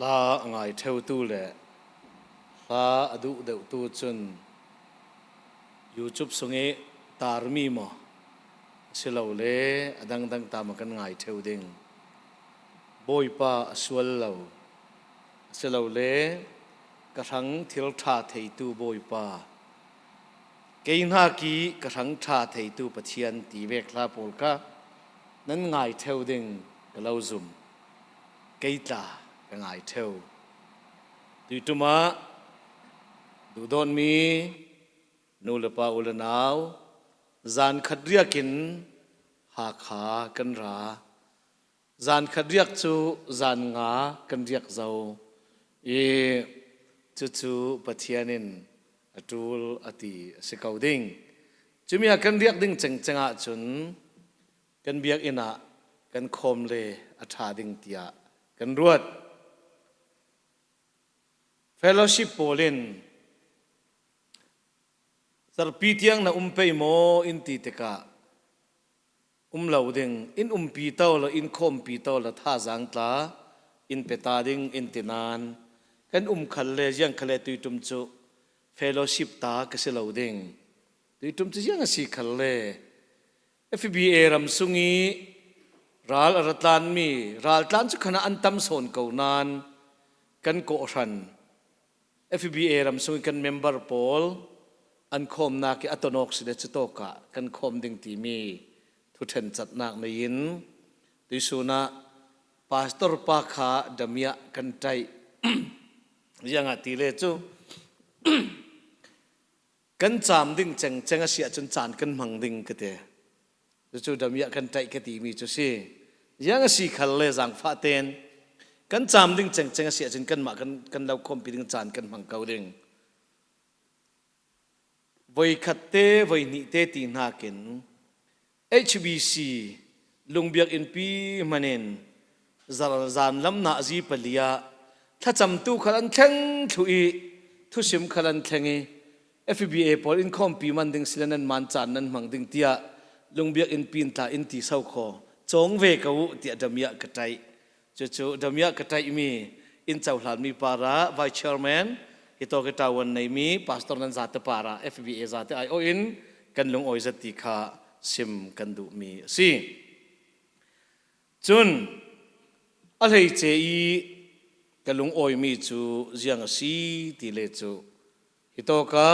ลาง่ายเท่าตู้แหละลาอดุเดวตู้จนยูทูบส่งตาร์มีมั้งสิเราเล่ดังตามกันง่ายเท่าดิ่งบอยป้าสวลเราสิเราเล่กระทั่งทิลชาเทตู้บอยป้าเกี่ยนากีกระทั่งชาเทตู้ปะเทียนตีเวกลาโปลกานั้นง่ายเท่าดิ่งก็เราซุ่มเกี่ยตาก็ง่ายเท่าดูตัวมาดูโดนมีนูเลปาอุลนาวจานขัดเรียกินหาขากันราจานขัดเรียกจูจานงากันเรียกเจ้าจูปัทยานินอตูลอติสิกาวดิ้งจุมีกันเรียกดิ้งจังอาจุนกันเบียกอินะกันคมเลอัฐาดิ้งเตียกันรวดfellowship polin sarpi tiang na umpei mo inti teka lauding in pi taw la in khom pi taw la tha jang tla in petading in tinan kan khalle jang khale tuitum chu fellowship ta ka se lauding tuitum chu jang si khalle FBA ram sungi ral ratlan mi ral tlan chu khana antam son ko nan kan ko ran FBA ram sungi kan member Paul an khom na ki atonok side chutoka kan khom ding ti mi thu then chat nak na yin tuisuna pastor pa kha damia kan tai yanga ti le chu kan cham ding cheng sia chun chan kan mang ding kate chu damia kan tai ka ti mi chu si yanga si khal le jang fa ten kan cham ding cheng sia chun kan ma kan lau khom pi ding chan kan mang kau ding voi khatte voi ni te ti na ken HBC lungbiak in pi manen zan lam na ji palia tha cham tu khalan theng thui thu sim khalan thengi FBA pol in khom pi man ding silanan man chan nan mang ding tia lungbiak in pin ta in ti sau kho chong ve ka u ti damia katai chu damia katai mi in chawhlan mi para vice chairman ito kita wan nei mi pastor nan zate para FBA zate ai o in kan lung oi zati kha sim kan du mi si chun alhei che i kan lung oi mi chu jiang si ti le chu ito ka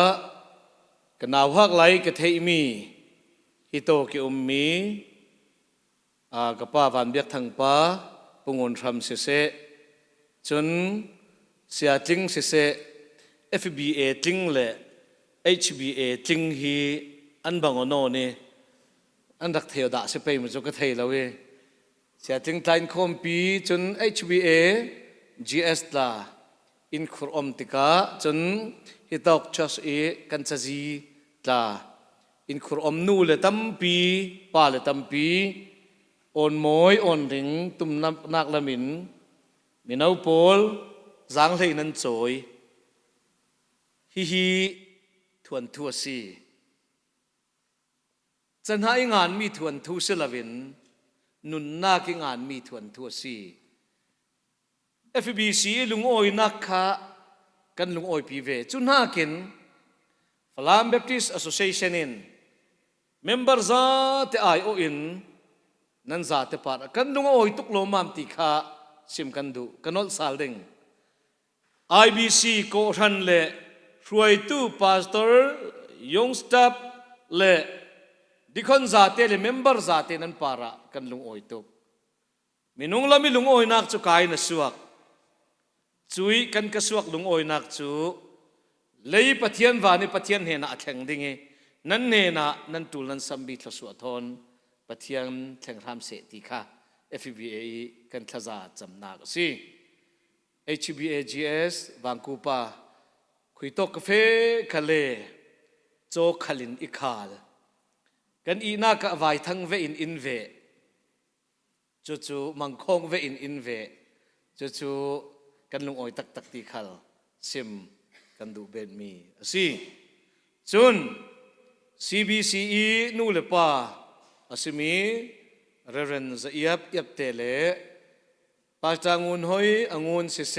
kanaw hak lai ka thei mi ito ki ummi ka pa van biak thang pa pungon ram se se chun sia ting se se FBA ting le HBA ting hi an bangono ni an rak theu da se pe mu ka thei lawe sia ting tain khom pi chun HBA GS la in khurom tika chun hitok chas e kan chaji la in khurom nu le tampi pa le tampi on moi on ring tum nak lamin minau pol jang lei nan choi hi thuan thu si chan hai ngan mi thuan thu se lavin nun na ki ngan mi thuan thu si FBC lungoi nakha kan lungoi pi ve chu na kin Falam Baptist Association in member za te ai o in nan za te par kan lungoi tuk lo mam ti kha sim kan du kanol sal ding IBC ko ran le Ruai tu pastor young staff le dikon zate le member zate nan para kan lung oi tu minung lami lung oi nak chu kai na suak chui kan ka suak lung oi nak chu lei pathian wani pathian he na atheng dingi nan ne na nan tul nan sambi thla su thon pathian thleng ram se ti kha FBA kan thaza chamna si HBA GS Bangkupa khuitok fe khale cho khalin ikhal kan ina ka vai thang ve in ve chu mangkhong ve in ve chu kan lung oi tak ti khal sim kan du ben mi asi chun CBCE nu le pa asimi reverend za yap tele ปาจางุนหอยองุนเสเส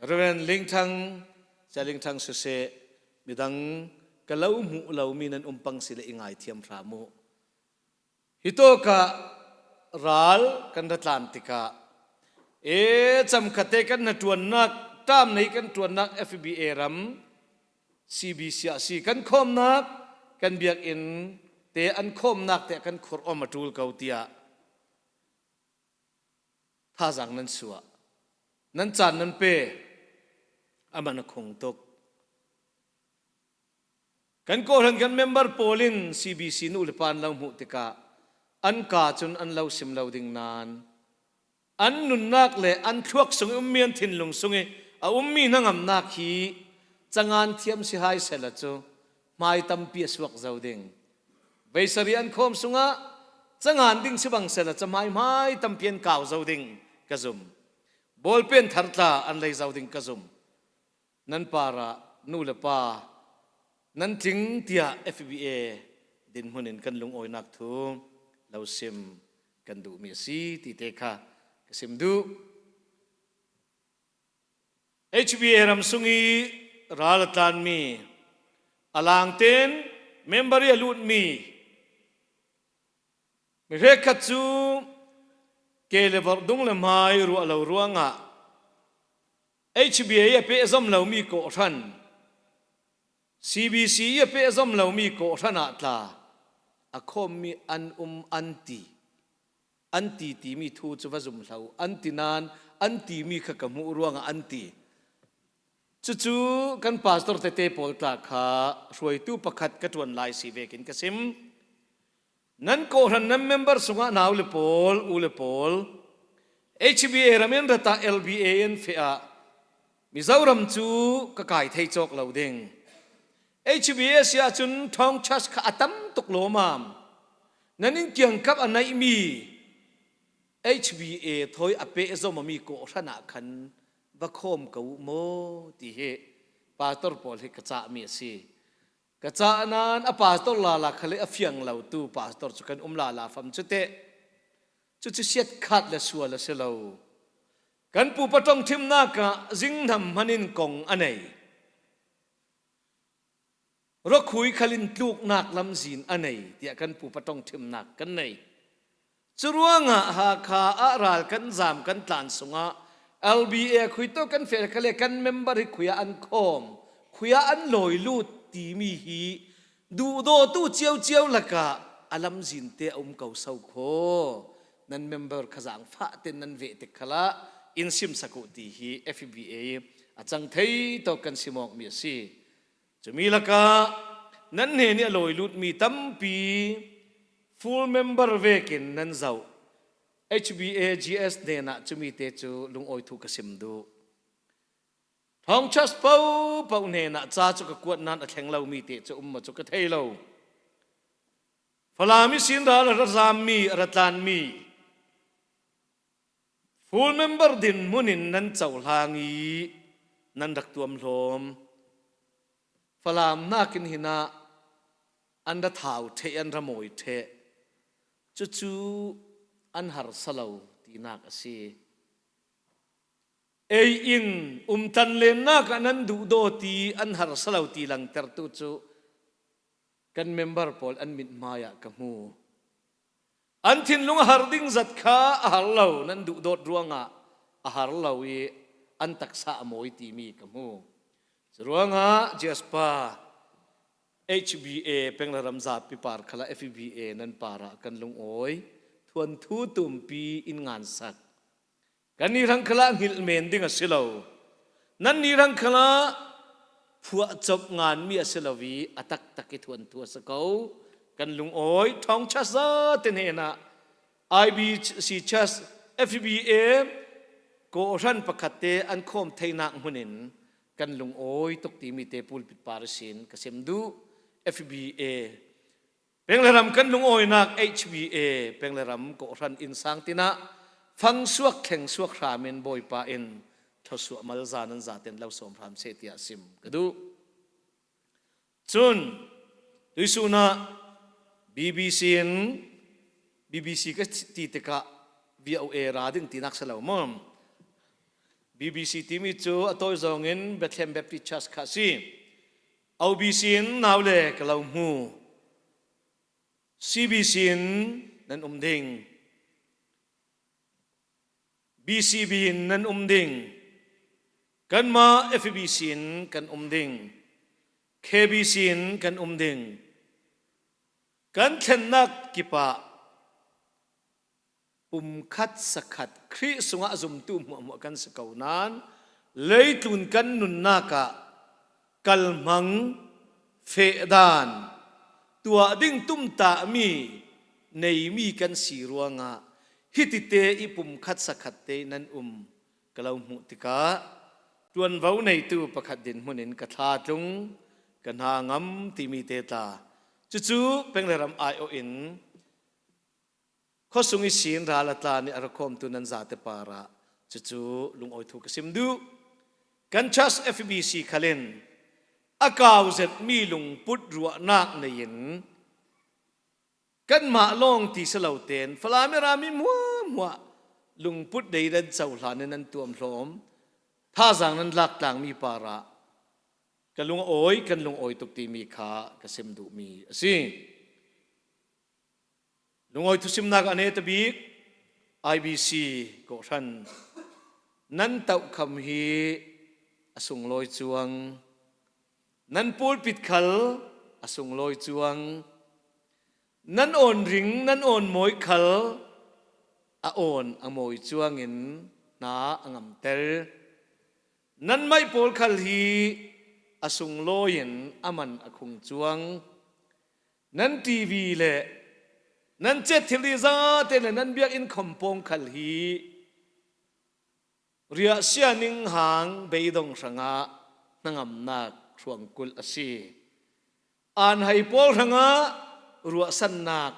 เรเวนลิงทังจะลิงทังเสเสมีดังกะเล่าหมู่เล่ามีนันปังสิเลอิงไอเทียมพรามุฮิโตกะรัลกันดัตลันติกาจำคัดเตกันนัดวนนักตามในกันตวนนัก FBA รัม CBC กันคมนักกันเบียกอินเตอันคมนักแต่กันขรอมาจูลเกาเตียท่าจังนั้นสัวนั้นจานนั้นเปอามันคงตกกันโกหันกันเมมเบอร์โพลิน CBC นูเลปานเราหมุติกาอันกาจนอันเราสิมเราดิ่งนานอันนุนนักเลยอันทวกสงเมียนทินลงสงมีนังอำนักฮีจังานเทียมสิหายเสละจูไม่ตั้มเปียสวกเจ้าดิ่งเบสรีอันคมสงะจังานดิ่งสิบังเสละจะไม่ตั้มเปียนก่าวเจ้าดิ่งกระซุมบอลเป็นทัร์ตาอันเลยเจ้าดิ่งกระซุมนั้นปาระนูเลปานั้นถึงเตีย FBA ดินหุนินกันลงโอยนักทูเราซิมกันดูมีสีติเตค่ะซิมดู HBA รำสุงีราลตันมีอลางเตนเมมเบอร์ยลุดมีเรคัตซูเกลเวอร์ดุงเลมายรัวเรารัวงะ HBA เปซอมเรามีโกทัน CBC เปซอมเรามีโกทันอัตลาอะคมมีอันตีตีมีทูจวะซุมเราอันตีนานอันตีมีขกมูรัวงะอันตีจู่ๆกันพาสตอร์เตปอลตาขาช่วยตู้ประคัดกระตวนลายสีเวกินกสิมนั้นโกรันนั้นเมมเบอร์สุงะนาวเลปอลอูเลปอล HBA รามินรัตา LBA นเฟียมิซารัมจูกะไก่ไทยจอกเหล่าเด้ง HBA เสียจุนทองชัสขาตั้มตกโลมามนั้นยิ่งเกี่ยงกับอันไหนมี HBA ถอยอเปะซอมมีโกรันขันบักโคมกูโมตีเหปาสตอร์พอลเฮกจ้ามีสิกจ้านั้นอปาสตอร์ลาลาขเลอฟยังเหล่าตู้ปาสตอร์จุกันลาลาฟัมจุเตจุเสียดขาดและสัวและเสลากันปูปะตองทิมนากะจิงทำฮันินกงอันไหนรกคุยขลินลูกนักลำจีนอันไหนเดียกันปูปะตองทิมนักกันไหนจรวงะหาคาอาราลกันจามกันตานสุงะLBA คุยโตกันเฟรกันเลยกันเมมเบอร์คุยอันคมคุยอันลอยลูดตีมีฮีดูโดตู้เจียวละกะอลัมจินเตอเก่าเศร้าโคนั่นเมมเบอร์ขจางฟ้าเต็นนั่นเวติขละอินซิมสกุตีฮี FBA อาจังเทยโตกันสิมอกมีสิจะมีละกะนั่นเนี่ยลอยลูดมีตั้มปี full member เวกินนั่นเจ้าHBA GS เนี่ยนะจะมีเตจูลุงโอยถูกกสิมดูท้องชัสเป้าเนี่ยนะจ้าจุกกวดนั้นแข่งเรามีเตจูมาจุกเทยเราฟลามิสินดาลรัซามีรัตานมี full member ดินมุนินนั้นเจ้าลางีนั้นดักตัวมลมฟลามนากินหินะอันดัดเท้าเทอันระโมยเทจู่อันหาร์สลาวตีนักสิอินตันเลนนักนั้นดูโดตีอันหาร์สลาวตีหลังเตอร์ตุจูกันเมมเบอร์พอลอันมิดมายะกมูอันทินลุงหาร์ดิ้งจัดข้าอาหารเหล่านั้นดูโดดรวงอ่ะอาหารเหล่าอันตักษะมวยตีมีกมูรวงอ่ะเจสปา HBA เป็นระดับจับปีปาร์คละ FBA นั้นปาระกันลุงโอยทวนทูตุมปีอินงานสักกันนี่รังคลาหิลเมนดิ้งสิลาวนั่นนี่รังคลาผัวจบงานมีสิลาวีอัตักตักทวนทัวสกาวกันลุงโอยท้องชัสเตนเฮนะ IBC ชัส FBA โกรันประคัตเตอันคมไทยนักมุนินกันลุงโอยตกตีมีเตปูลปิดปาร์สินกเซมดู FBAเป็นระดับกันลุงโอยนัก HBA เป็นระดับก็รันอินสังตินะฟังสวกแข่งสวกรามินบอยปาอินทศวมัลจานันจาเต็นเราสมพรามเสตียสิมกระดูจุนดุสุนะ BBC ก็ตีเตกะ VOA ra ding tinak sa law mom BBC timi chu atoy zong in Bethlehem Baptist Church khasi OBC in nawle kalau mu CBC in nan umding BCB in nan umding kan ma FBC in kan umding KBC in kan umding kan thenak kipa khat sakhat khri sunga zum tu mo kan sakaunan leitun kan nun naka kalmang fedan tua ding tum ta mi nei mi kan siruanga hitite ipum khat sakhat te nan kalau mu tika tuan vau nei tu pakhat din munin katha tung kan ha ngam ti mi te ta chu pengleram ai o in khosungi sin ralata ni arakom tu nan zate para chu lungoi thu kasim du kan chas FBC khalen akaw zet mi lung put ruwa nak nein kan ma long ti salauten falame rami muwa lung put dei red chawlan nan tuam hlom tha jang nan lak tlang mi para kalung oi tuk ti mi kha kasim du mi asi lungoi thusim nak ane tabik IBC ko ran nan tau kham hi asung loi chuang nan pulpit khal asung loi chuang nan on ring nan on moi khal a on amoi chuang in na angam tel nan mai pol khal hi asung loin aman akhung chuang nan TV le nan chet thili za te le nan biak in khompong khal hi ria sianing hang beidong sanga nangam nak thuang kul asi an hai pol ranga ruwa san nak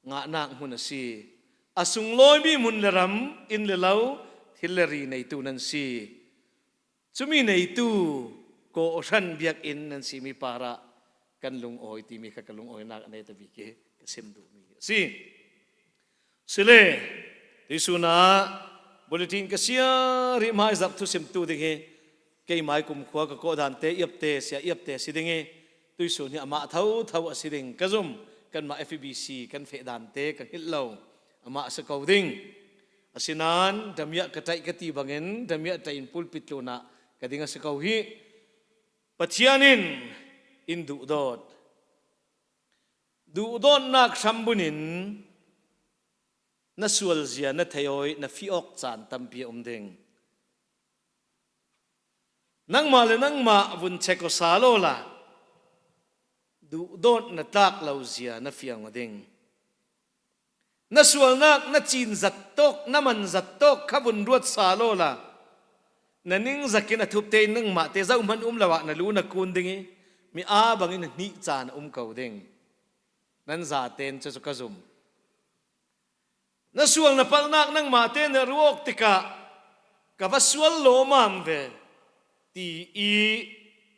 nga nak hun asi asung loi mi mun leram in le lau thilleri nei tu nan si chumi nei tu ko ran biak in nan si mi para kan lung oi ti mi kha kalung oi nak anei ta bi ke kasim du mi si sile tisuna bulletin kasia ri mai zap tu sim tu dinge ke mai kum khwa ka ko dan te yap te si dinge tuisu ni ama thau asiding kazum kan ma FBC kan fe dan te kan hillo ama sa kauding asinan damya katai kati bangin damya tain pulpit luna kadinga sa kauhi pathianin indu dot nak sambunin na sual zia na thayoi na fiok chan tampi omding nang ma vun cheko salola du dot na tak lauzia na fiang oding na sual nak na chin zattok na man zattok khavun ruat salola naning zakin athupte nang ma te zau man lawa na lu na kun dingi mi a bangin ni chan kauding nan za ten chu kazum na sual na palnak nang ma te na ruok tika ka vasual lo mam ve ti i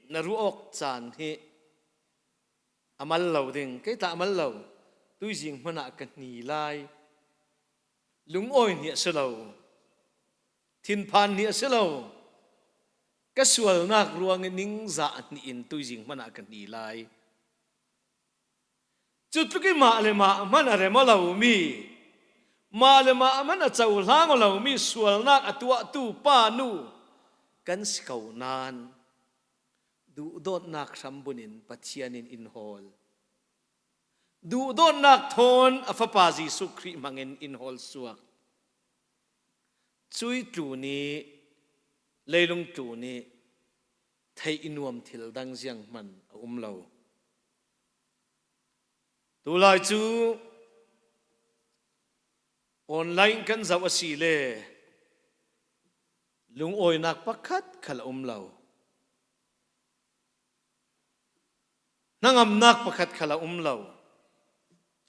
na ruok chan hi amal lo ding kai ta amal lo tui jing mana ka ni lai lung oi ni selo thin phan ni selo ka sual nak ruang ning za ni in tui jing mana ka ni lai chutuki ma man are ma lo mi ma man a chau hlang lo mi sual nak atua tu pa nu kan skaunan du dot nak sambunin pathianin in hall du dot nak thon afapazi sukri mangin in hall suak chui tu ni leilung tu ni thai inuam thil dang jiang man lo tu lai chu online kan zaw asile lung oi nak pakhat khal lo nangam nak pakhat khala lo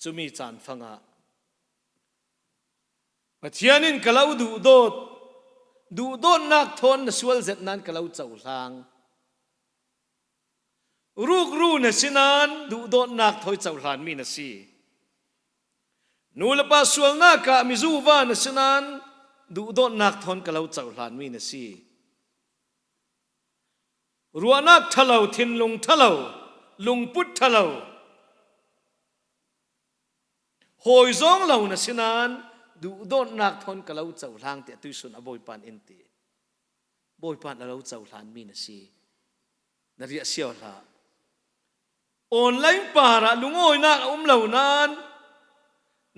chumi chan fanga pathianin kalau du dot nak thon na sual zet nan kalau chau hlang ruk ru na sinan du dot nak thoi chau hlan mi na si นูละปาสวลนากะมิจูวานสนันดูโดนนักทนกะเลาเจ้าหลานมีนสีรัวนักทะเลาทินลุงทะเลาลุงพุทธทะเลาหอยซองเหล่านั้นสินันดูโดนนักทนกะเลาเจ้าหลางเตะตุยสุนอบอยปานเอ็นตีบอยปานเราเจ้าหลานมีนสีนริยเสียวละออนไลน์ป่าระลุงโอยนักเหล่านั้น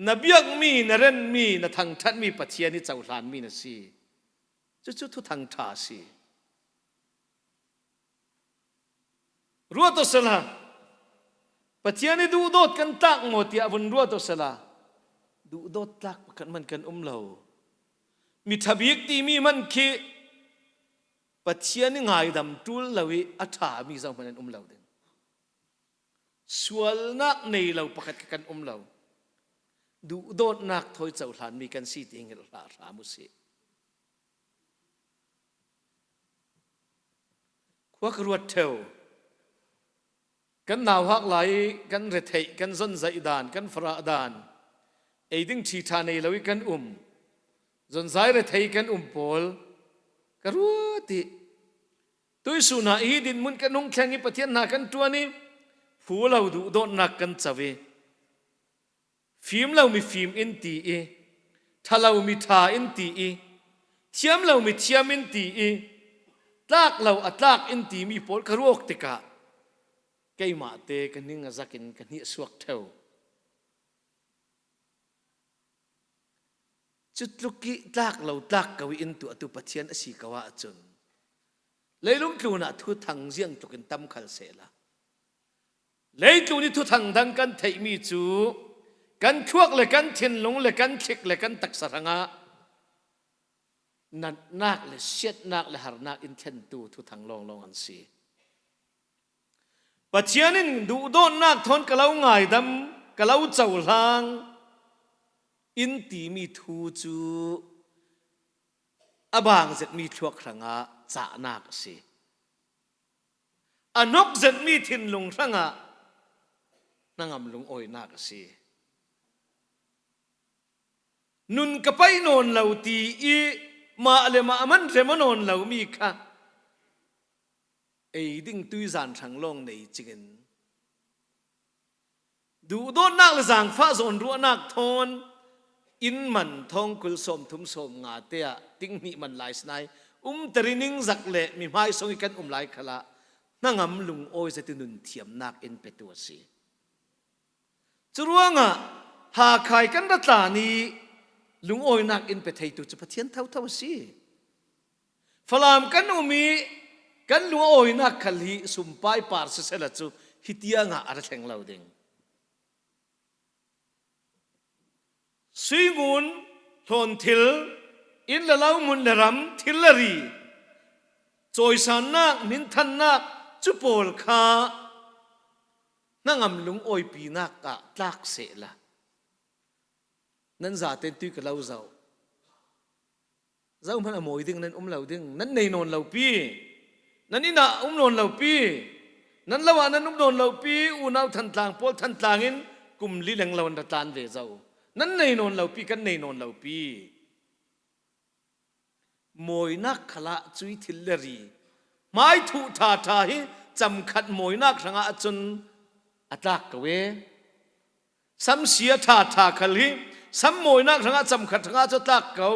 นบียกมีนเรนมีนทางทัดมีปัจเจียนี่เจ้าหลานมีนสีจุดทุกทางท่าสีรัวตัวสละปัจเจียนี่ดูโดดกันตักหมดที่อวุนรัวตัวสละดูโดดตักกันมันกันเรามีทบีกที่มีมันคีปัจเจียนี่ง่ายดำจุลเราวิอัฐามีสังมันเราเด่นส่วนนักในเราประกาศกันเราดูโดดนักถอยเจ้าหลานมีกันสีติงเราสามุสีขวักรวดเทวกันนาวฮักไหลกันเรทกันซนใจดานกันฟราดานไอ้ดิ้งชีทาในเราวิกันจนใจเรทกันโพลกรัวติตุยสุนาอีดินมุนกันนุ่งแข่งอีปะเทียนนากันตัวนี้ผู้เราดูโดนนักกันจะเวฟิล์มเรามีฟิล์มอินตีเอถ้าเรามีท่าอินตีเอเทียมเรามีเทียมอินตีเอตากเราอัตากอินตีมีโพลกรัวติกะไก่มาเตกันนิ่งจักินกันนี่สวกเทวจุดลุกกี้ตากเราตากกวินตัวตุปัจเจียนสีกว่าจนเลยลุงตูน่ะทุทางเจียงตุกันตั้มขัลเสละเลยตูนี่ทุทางดังกันเทมีจูกันชวกเลยกันเทียนลงเลยกันเช็กเลยกันตักสรังะนัดนักเลยเช็ดนักเลยหารนักอินเทนตูทุทางลองอันสีปัจเจียนินดูโดนนักทนกะเลาง่ายดำกะเลาเจ้าหางอินตีมีทูจูอบางเจ็ดมีชั่วครั้งะจ่านักสิอนกเจ็ดมีทินลงครั้งะนั่งอำลงโอยนักสินุนกะไปนอนเหล่าตีอีมาเลมามันเรมานอนเหล่ามีค่ะไอ้ดิ้งตุยจานทางลงในจริงดูโดนนักละจางฟ้าโซนรัวนักทนอินมันทองกุลสมทุมสมงาเตียติ้งมีมันหลายสไนตรินิงจักเละมีไม้ทรงกันหลายขละนั่งำลุงโอยจะตุนุนเทียมนักเอ็นเปตัวสีจรวงอ่ะหาขายกันรัตานีลุงโอยนักเอ็นเปไทยตัวจะพัฒน์เท่าสีฝรั่งกันมีกันลุงโอยนักขลีสุมไปปาร์สเซลจูฮิตยังอ่ะอะไรแข่งเราเด้งสีnguนทนทิลอินละเล่ามุนละรำทิลละรีจอยสานนักมินทันนักจุปอลคานั่งอำลุงโอยปีนักกะตักเสละนั่นจะเต็นตุยกับเราเจ้ามันอโมยดิ้งนั่นเราดิ้งนั่นในนนเราปีนั่นนี่นะนนเราปีนั่นละวันนั้นนนเราปีอุณาวทันทางพอทันทางอินกุมลีแหลงเราวันตานเวเจ้านั่นในนนเราปีกันในนนเราปีมวยนักขละจุยทิลเลรีไม้ถูทาทาฮิจำขัดมวยนักสังอาจนอัตากกเวซ้ำเสียทาทาขลีซ้ำมวยนักสังอาจำขัดสังอาจตักเกา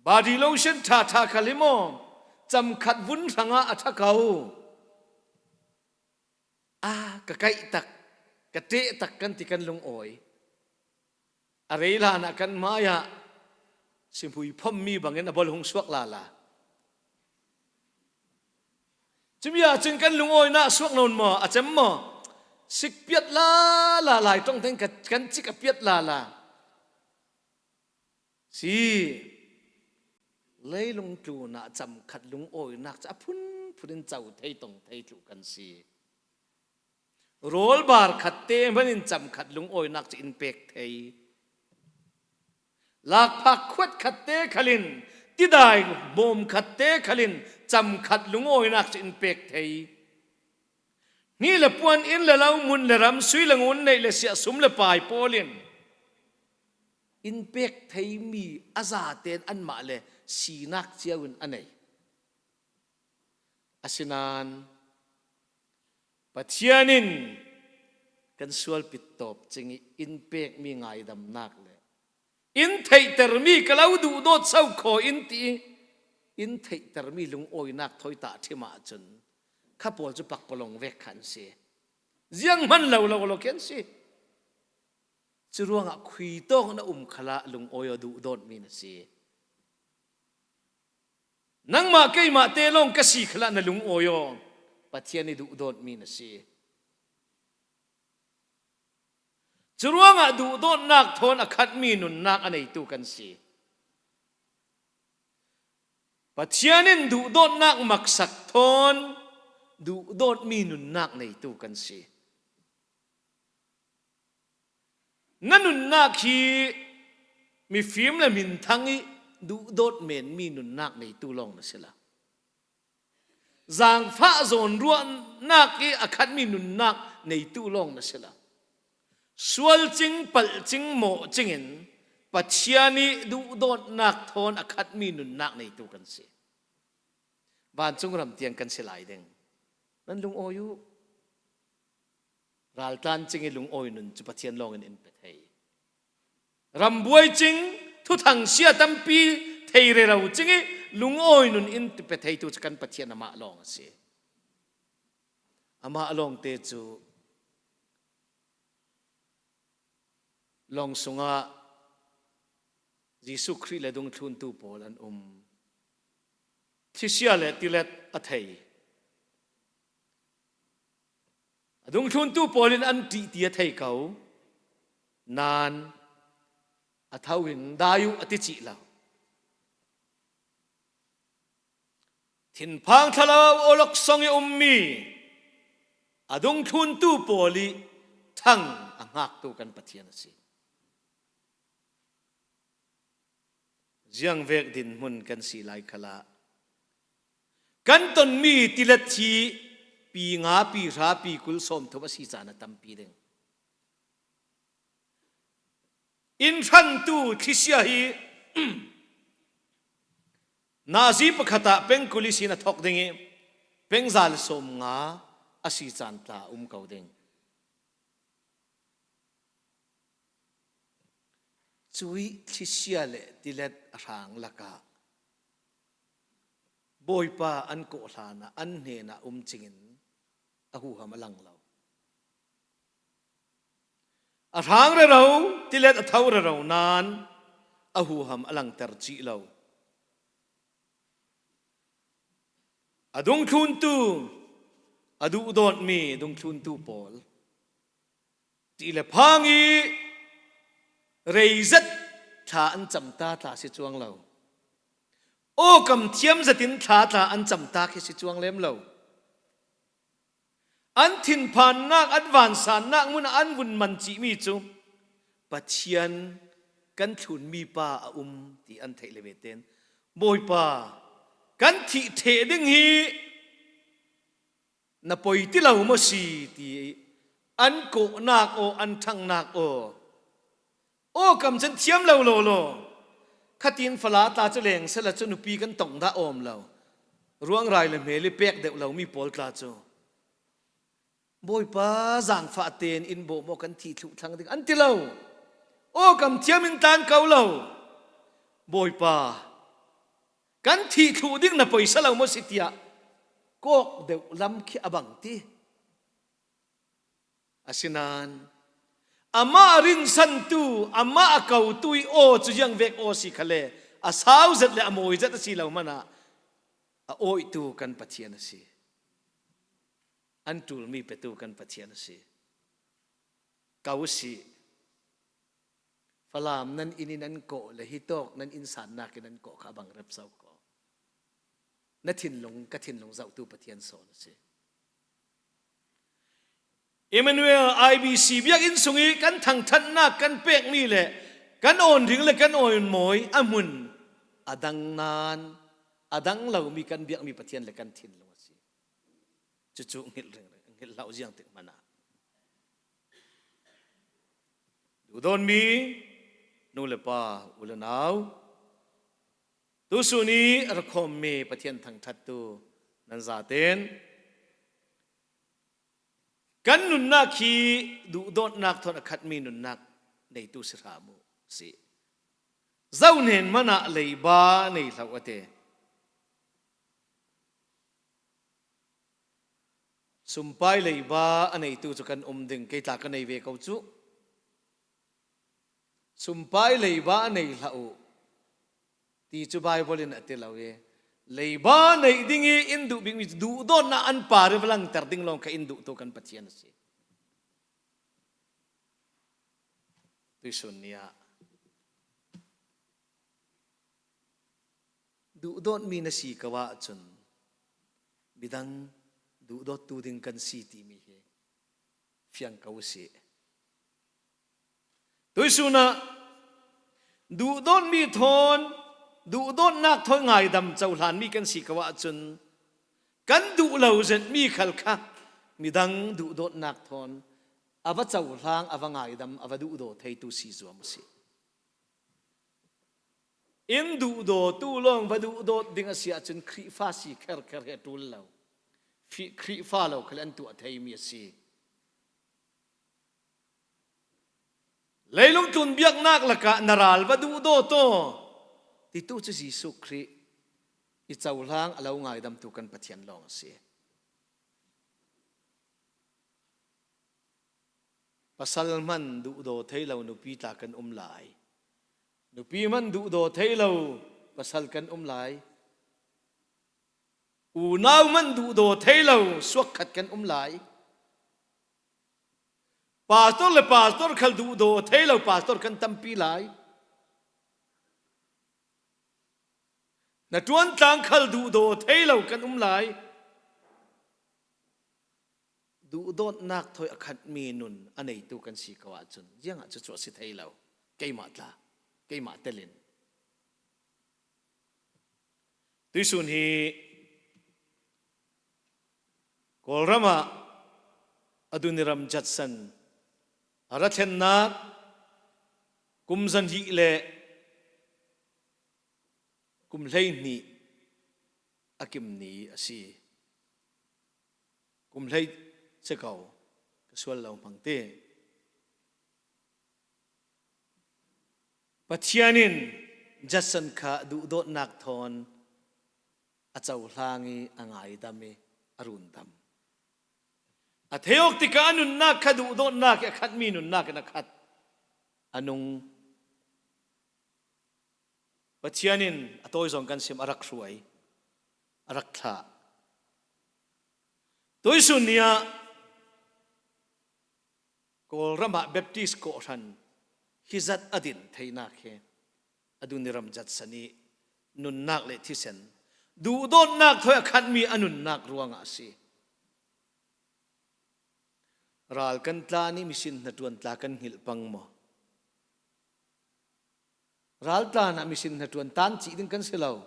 บาดีโลชั่นทาทาขลีโมจำขัดวุ้นสังอาอัตเกากะไกตักกะเตะตักกันติกันลงโอยอะไรล่ะนักกันมายะสิมพุยพ่อมีบางเงินบอลหงสวกลาลาจิมยาจึงกันลงโอยนะสวกนนมออาจจะมอสิกเปียดลาลาลายต้องทั้งกันจิกเปียดลาลาสิเลยลงจูนะจำขัดลงโอยนักจะพุ่นเจ้าไทยตรงไทยจูกันสิโรลบาร์ขัดเต้มันจำขัดลุงโอยนักจะอินเปกเทยลากพักขวดขัดเต้ขลินที่ได้บ่มขัดเต้ขลินจำขัดลุงโอยนักจะอินเปกเทย นี่ละปวนอินละเล่ามุนละรำสุยละงุนในละเสียสมละปายโปลินอินเป็กไทยมีอาซาเตนอันมาเลสีนักเจ้าอันไหนอาศินานปัจเจียนินกันสวลปิดตบจึงอินเป็กมีไงดำนักเลยอินไทยเตอร์มีกล่าวดูโดดเศร้าขออินตีอินไทยเตอร์มีลุงโอยนักถอยตาที่มาจนข้าปวดจะปักปลงเวกขันเสียยังมันเราเขียนสิจะร่วงอ่ะคุยต้องนะขละลุงโอยดูโดดมีนะสินังมาเกยมาเตลงกษีขละนะลุงโอยปัจเจียนี่ดูโดดมีนะสิจะร่วงอ่ะดูโดดนักทนอคัดมีนุนนักอันไหนตูกันสิปัจเจียนินดูโดดนักมักสักทนดูโดดมีนุนนักในตูกันสินั่นนุนนักที่มีฟิล์มและมินทั้งนี้ดูโดดเหม็นมีนุนนักในตูลองนะสิละจางฟ้าโซนรัวนักที่อาคัดมีนุนนักในตูลองนะสิละสวลจิงปัลจิงโมจิงเห็นปัจเจียนี้ดูโดดนักทนอาคัดมีนุนนักในตูกันสิบ้านจงรำเตียงกันสิหลายเด้งนั่นลุงโอยุรัลตันจริงลุงโอยนุนจุปเทียนลองอินเปเทยรำบวยจริงทุทังเสียตั้มปีเทยเรเราจริงลุงโอยนุนอินเปเทยตุจกันปเทียนอามาลองเสียอามาลองเตจูลองสงะยิสุคริเลดงทุนตูโปลันที่เสียเลติเลตอัทยดงทุนตู้ปอลินอันตีเตียไทยเขานานอัฐวินดายุอติจิลาทินพังทลาวอลกสงยมีดงทุนตู้ปอลิทั้งอังหักตัวกันปะเทียนสิยังเวกดินมุนกันสีลายขลากันตนมีติเลทีปีงาปีราปีกุลสมทวสีจานะตัมปีเดงอินฟันตูทิเสียฮีนาซีปขตะเป็งกุลิสินะทอกเดงเป็งจัลสมงาอสีจานตาเกาเดงจุยทิเสียเลติเลตรางละกาบอยป้าอันโกลานะอันเนนะจิงินหูหามลังเราทางเราติเลตเท่าเรานานหูหามลังเตอร์จีเราดงทุนตูดูโดดมีดงทุนตูปอลติเลพังอีเรย์ซัดท่าอันจำตาสิจวงเราโอ้กำเทียมจะตินท่าอันจำตาสิจวงเล่มเราอันทินผ่านนักอันวานสานนักมุนอันวุ่นมันจีมีจุปัจเจียนกันทุนมีป้าที่อันเทเลเวเตนบอยป้ากันที่เทดึงฮีนับปอยที่เราโมสีที่อันโกนักอันทั้งนักโอกำจันเทียมเราโลขัดินฟลาตาจะเลงเสละจนุปีกันตงท่าอมเราร่วงไรเลยเมลิเปกเด็กเรามีปอลกลาโจบอยป้าจางฟ้าเตนอินโบโมกันที่ทุกทางดึงอันที่เราโอ้กำเทียมินตานเกาเราบอยป้ากันที่ทุกดึงนับไปสลาวมสิทยาก็เด็กลำขี้อบังที่อาศินานอามารินสันตูอามาเกาตุยโอจุยังเวกโอสิขเลอาสาวจัดเลยอโมยจัดสิเรามันโออิตูกันปัจเจียนสิอันตูลมีเปตูกันปัจเจียนสิเกาสิฟลามนั้นอินินันโกและฮิโตกนั้นอินสานนักนันโกข้าบังรับเสาโกนัทินลงกทินลงเจ้าตูปัจเจียนโซนสิเอเมนูเอลไอบีซีเบียกอินสุงีกันทางทันนักกันเปกนี่แหละกันโอนถึงเลยกันโอนหมอยอามุนอดังนานอดังเรามีกันเบียกมีปัจเจียนเลยกันทินลงสิจู่ๆเงี้ยเรื่อง ngel lau jiang tik mana du don mi nu le pa ulanau tu suni ar khom me pathian thang that tu nan za ten kan nun na khi du don nak thon khat mi nun nak nei tu sira mu si zau nen mana leiba nei lau ate sumpai leiba anei tu chu kan ding ke ta kan nei ve kau chu sumpai leiba anei lau ti chu bible in ate lawe leiba nei dingi indu bing du don na an par velang tar ding long ka indu to kan pathian si tu sunya du don mi na si kawa chun bidang du dot tu ding kan si ti mi he fiang kau si tu suna du don mi thon du don nak thoi ngai dam chau hlan mi kan si kawa chun kan du lo zen mi khal kha mi dang du don nak thon ava chau hlang ava ngai dam ava du do thei tu si zuam si in du do tu long va du do ding asia chun khri fa si kher kher he tu lo fi khri fa lo khalan tu thei mi si leilung tun biak nak laka naral va du do to ti tu chu Jesu Khri i chau hlang alo ngai dam tu kan pathian long si pasal man du do thei lo nu pi ta kan lai nu pi man du do thei lo pasal kan lai u nau man du do thei lo suak khat kan lai pastor le pastor khal du do thei lo pastor kan tampi lai na tuan tang khal du do thei lo kan lai du dot nak thoi akhat mi nun anei tu kan si kawa chun jiang chu chu si thei lo keima tla keima telin tu sun hi kolrama aduniram jatsan arathen na kumzan hi le kum lei ni akim ni asi kum lei se kau kasual lau pangte pathianin jasan kha du dot nak thon achau hlangi angai dami arun dam atheok tika anun nak kha du dot nak khat mi nun nak na khat anung pathianin atoi zong kan sim arak ruai arak tha toi sunia kol rama baptist ko ran hizat adin theina khe aduniram jat sani nun nak le thisen du don nak thoi khat mi anun nak ruanga si ral kan tla ni misin na tuan tla kan hil pang mo ral tla na misin na tuan tan chi ding kan silau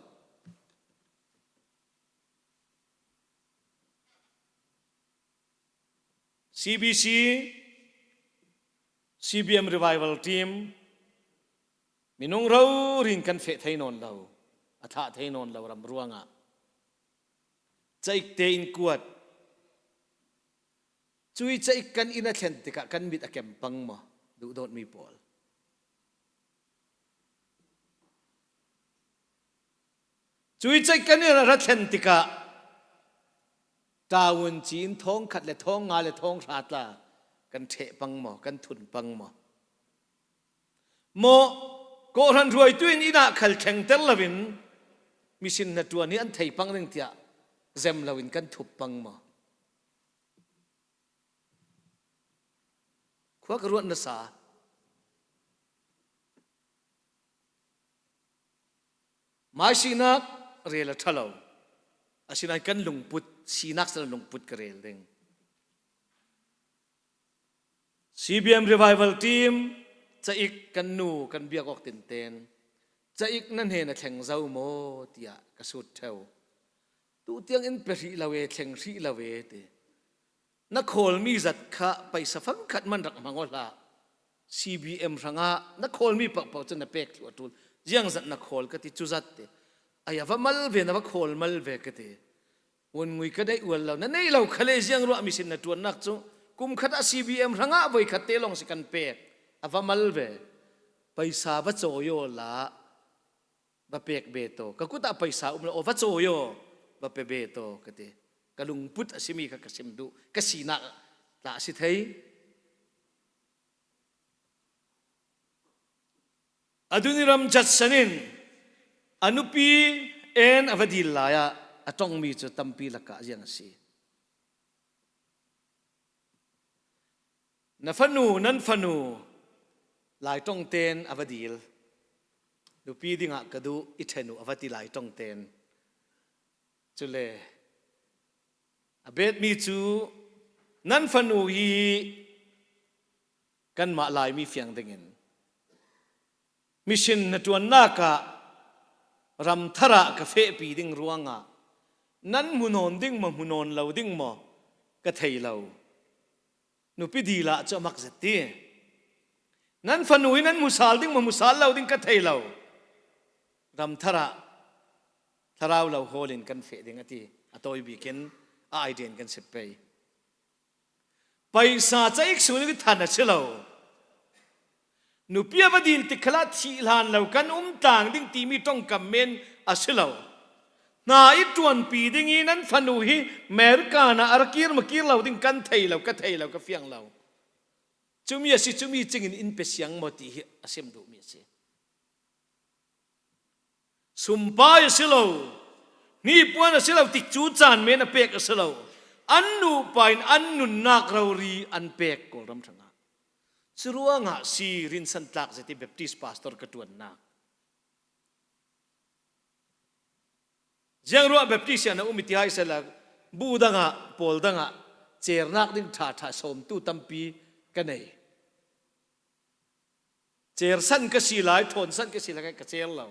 CBC CBM revival team minung rau rin kan fe thei non lau atha thei non lau ram ruanga chaik te in kuat chui chaik kan ina thlen tika kan mit akem pang mo du dot mi pol chui chaik kan ina ra thlen tika tawun chin thong khat le thong nga le thong ratla kan the pang mo kan thun pang mo ko ran ruai tuin ina khal theng tel lovin misin na tuani an thei pang ring tia zem lovin kan thup pang mo khwa ka ruat na sa mai sinak rela thalo asinai kan lungput sinak sa lungput ka rel ding CBM revival team cha ik kan nu kan biak ok tin ten cha ik nan he na thleng zau mo tia ka sut theu tu tiang in pe ri lawe thleng ri lawe te นักโคลมีจัดขะไปสฟังขัดมันรักมังวลา CBM สังะนักโคลมีปักปักจนนับเป็กตัวตุลยังจัดนักโคลก็ติดจุจัดเตอายาว่ามัลเวนักโคลมัลเวก็ติวันงุยก็ได้อวดเรานั่นในเราขเลเสียงรู้มิสินนัตัวนักจุกุมขัด CBM สังะไว้ขัดเตลงสิกันเป็กอาว่ามัลเวไปสาวัจโจโยละบะเป็กเบโตก็กุตาไปสาอุมละโอวัจโจโยบะเปเบโตก็ติกะลุงพุทธอสิมีกะกสิมดูกะสีนักละสิเทยอดุนิรัมจัดสนินอนุปีเอ็นอวดิลลายะอต้องมีจุดตั้มปีละกะยังสินัฟนูนันฟนูลายต้องเตนอวดิลดูปีดิ่งะกระดูอิเทนูอวดิลายต้องเตนจุเลอเบดมีจูนันฟนูฮีกันมาลายมีเฟียงดึงินมิชินนตัวนักะรำทระกาเฟปีดิ่งรัวงะนั้นมุนอนดิ่งมามุนอนเราดิ่งมากระเทยเรานุปิดีละจะมักเสตีนั้นฟนูฮีนั้นมุสาลดิ่งมามุสาลเราดิ่งกระเทยเรารำทระทราวเราโฮลินกันเฟดิ่งอตีอตอยบีเกนไอเดียนกันเสพไปสาใจอีกส่วนนึงทันนะเชลล์นุเปียวดิลติขลาทีลานเรากันต่างดิ้งตีมีต้องกำเมนอาเชลล์นาอิตวนปีดิ้งนี้นั้นฟันูฮีเมริกานะอารักีร์มากีร์เราดิ้งกันไทยเราก็ไทยเราก็เฟียงเราจุมีสิจุมีจริงอินเปเสียงมติอาเซมดูมีสิสุมปายเชลล์นี่ปวนเสลาวติดจูจานเมนเป็กเสลาวอันนูไปอันนุนนักเรารีอันเป็กกอลรำทั้งนั้นสรัวงะซีรินสันตักเสติเบปติสพาสตอร์กระตวนนักยังรัวเบปติสยานะอุมิติไฮเสลากบูดังะปอลดังะเจรนักดิ้งท่าท่าสมตูตัมปีกันเองเจรสันก็สีลายทนสันก็สีลายก็เจรเรา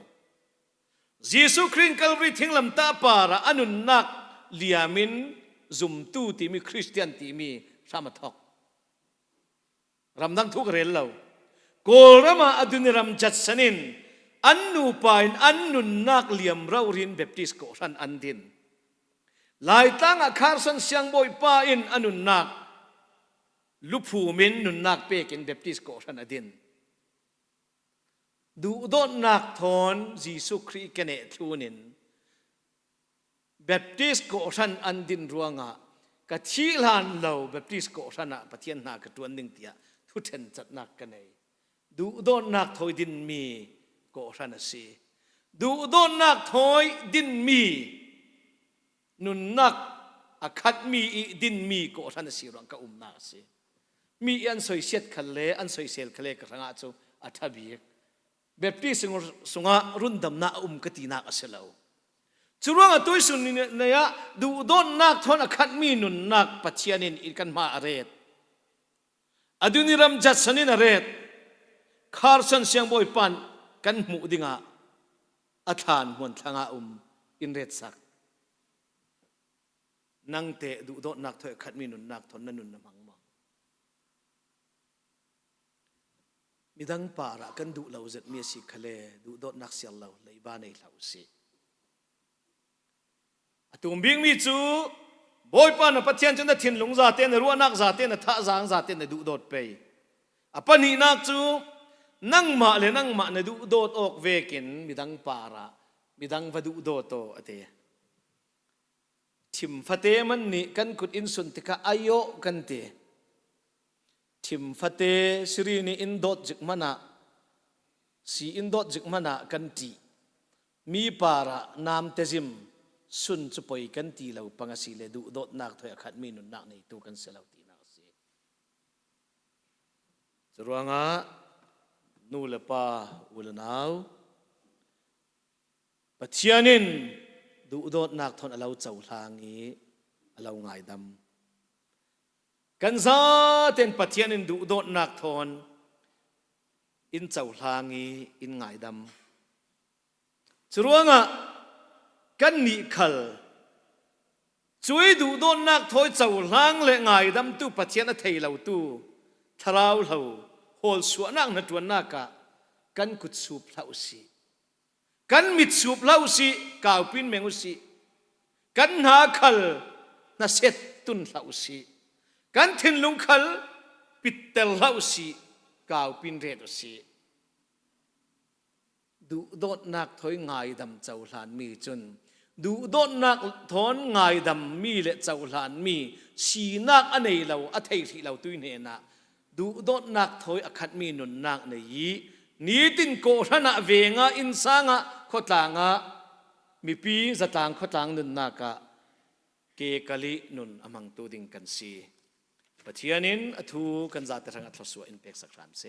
ยิสุครินคัลวารีทิ้งลำตาปาระอนุนักเลียมินซุมตูที่มีคริสเตียนที่มีสามัทอกรำดังทุกเรื่องเราโกลรามาอดุนิรัมจัดสนินอันนูปายอันนุนักเลียมเรารินเบปติสโกรันอันดินลายตั้งอาคารสันเสียงบอยปาอินอนุนักลุพูมินนุนักเปกินเบปติสโกรันอันดินดูโดนนักทอนยิสุคริกันเนทูนินเบปติสโกรันอันดินรัวงะกะทีลานเราเบปติสโกรันอะปะเทียนนักตัวหนึ่งเตียทุเทนจัดนักกันเนดูโดนนักทอยดินมีโกรันสีดูโดนนักทอยดินมีนุนนักอาคัดมีดินมีโกรันสีรังกะนักสีมีอันสวยเสียดขันเลอันสวยเสียดขันเลกระงาจูอัฐบีเบบที่สุงะรุ่นดำนากตีนักเสลาวจุรังตัวสุนเนี่ยดูโดนนักทอนขัดมีนุนนักปัจเจียนินอีกันมาอารีดอดุนิรัมจัดสนินอารีดคาร์สันเสียงบอยปันกันหมูดิงะอัฐานมวนทางอินเรดสักนังเตะดูโดนนักทอนขัดมีนุนนักทอนนันนุนนมังมีดังป่าระกันดูเราจะมีสิขเลดูโดดนักเสียเราเลยบ้านในเราสิตุ่มบิงมีจูบอยปานปัจเจียนจนได้ทิ้งลงซาเต้นรัวนักซาเต้นท่าจางซาเต้นดูโดดไปปันนี้นักจูนั่งมาเลยนั่งมาในดูโดดออกเวกินมีดังป่าระมีดังวัดูโดดโตอเตทิมฟะเตมันนี่กันกุดอินสุนติกะอายุกันเตทิมฟะเตสรีนี่อินโดดจิกมานะสีอินโดดจิกมานะกันตีมีปาระนามเตจิมสุนจุปอยกันตีเราปังสีเลดูโดดนักถอยขัดมีนุนนักในตัวกันเสลาตีนักสีจรวงะนูเลปาอุลนาวปัจเจียนินดูโดดนักทนเราเจ้าทางนี้เราง่ายดำกันซาเต็นปัจเจียนินดูโดดนักทนอินเจ้าทางนี้อินง่ายดำจรวงะกันนิคัลจู ช่วยดูโดนนักถอยเจ้าล้างและง่ายดำตู้ปัจเจนเทยเหล่าตู้ทาราวเหล่าโฮลสวนนักนัดวนนักกันกุดสูบเหล่าสิกันมิดสูบเหล่าสิกาวปินเมงอุสิกันหาขัลน่าเสตตุนเหล่าสิกันทินลุงขัลปิดเตลเหล่าสิกาวปินเรดสิดูโดนนักถอยง่ายดำเจ้าหลานมีจนดูโดนนักถอนง่ายดำมีและเจ้าหลานมีสีนักอันไหนเราอัฐิที่เราตุยเนนะดูโดนนักถอยอคัดมีนุนนักในยีนี้ตินโกธนะเวงะอินสางะขตางะมีปีสตางขตางนุนนักะเกกะลินุนอมังตูดิงกันสีปะเทียนินอทูกันจัดทางอัตลสวอินเปกสักครั้งเส